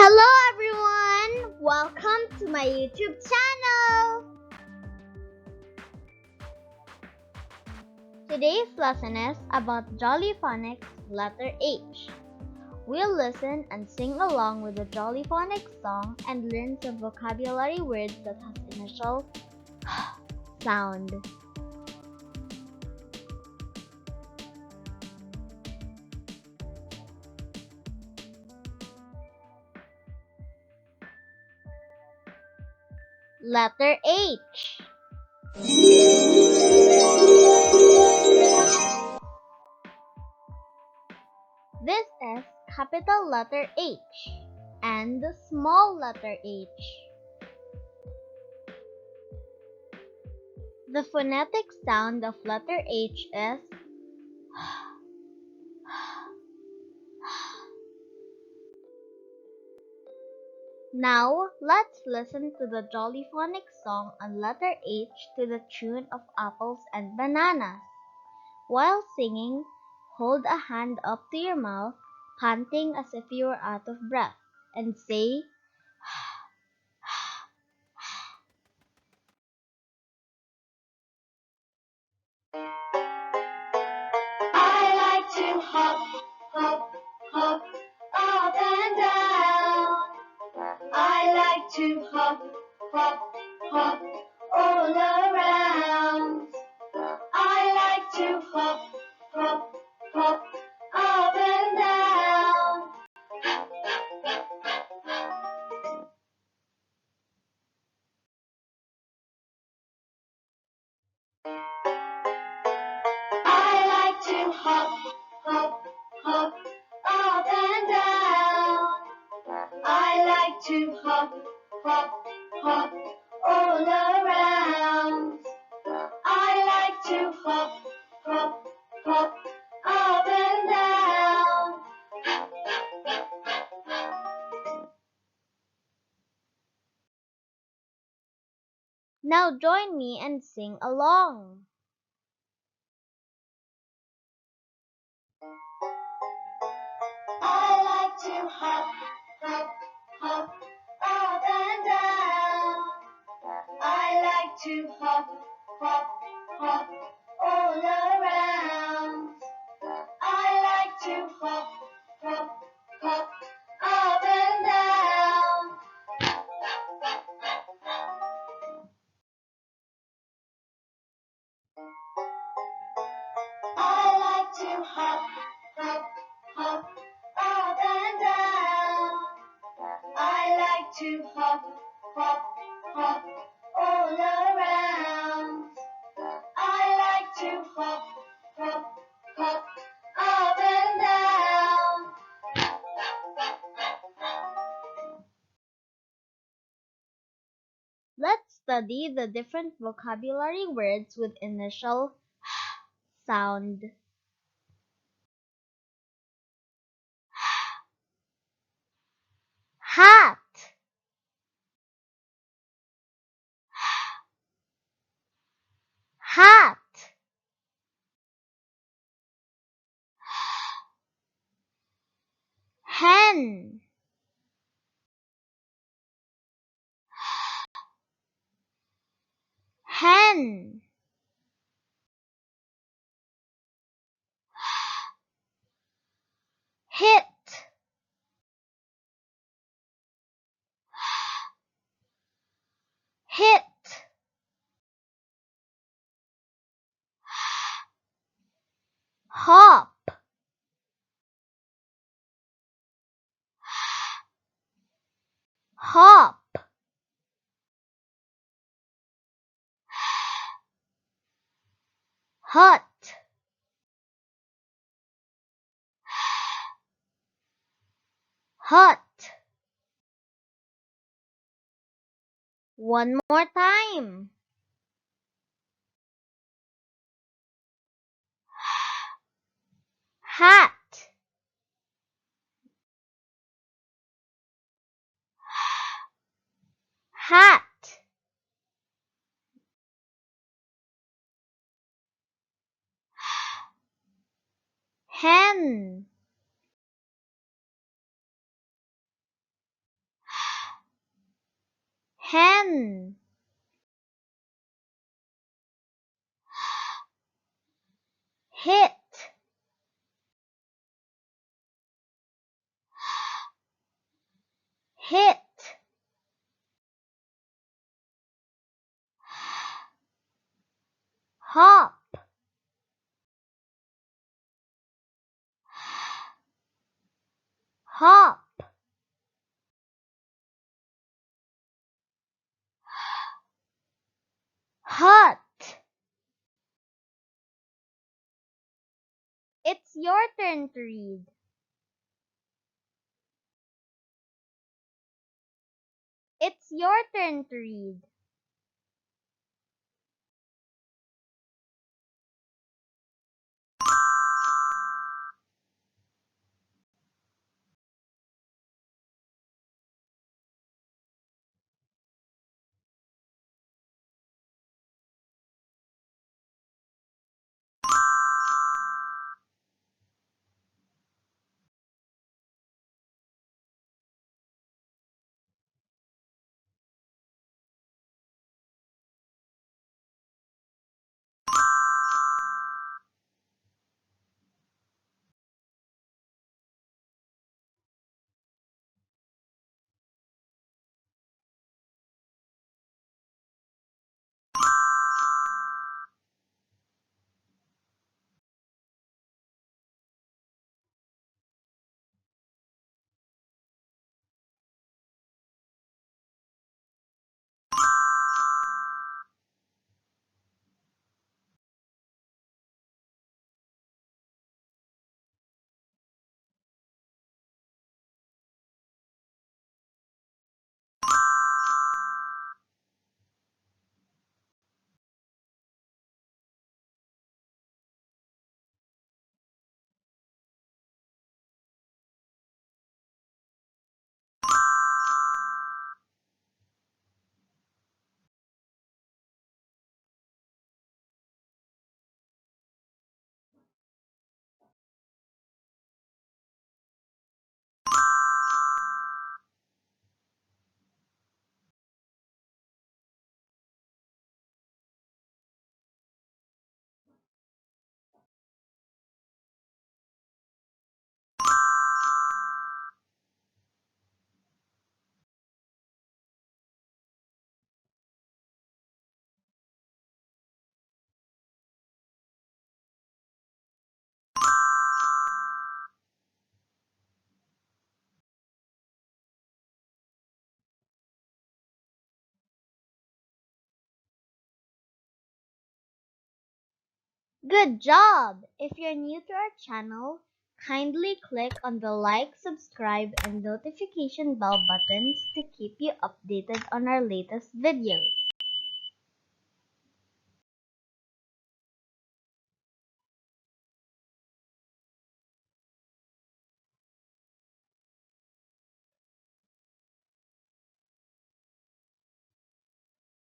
Hello everyone! Welcome to my YouTube channel! Today's lesson is about Jolly Phonics letter H. We'll listen and sing along with the Jolly Phonics song and learn some vocabulary words that has initial sound. Letter H. This is capital letter H and the small letter H. The phonetic sound of letter H is Now, let's listen to the Jolly Phonics song on letter H to the tune of apples and bananas. While singing, hold a hand up to your mouth, panting as if you were out of breath, and say, I like to hop, hop, hop, up and down. I like to hop, hop, hop, all around. I like to hop, hop, hop, up and down. I like to hop, hop, hop, up and down. I like to hop, hop, hop, all around. I like to hop, hop, hop, up and down. Now join me and sing along. I like to hop, hop, hop, up and down. I like to hop, hop, hop, all around. I like to hop, hop, hop, up and down. I like to hop, hop, hop, up and down. I like to hop, hop, hop, all around. I like to hop, hop, hop, up and down. Let's study the different vocabulary words with initial sound. Hat, hat, hen, hen, hit, hit, hop, hop, hut, hut. One more time. Hat, hat, hen, hen, hit, hit, hop, hop, hut. It's your turn to read. It's your turn to read. Good job! If you're new to our channel, kindly click on the like, subscribe, and notification bell buttons to keep you updated on our latest videos.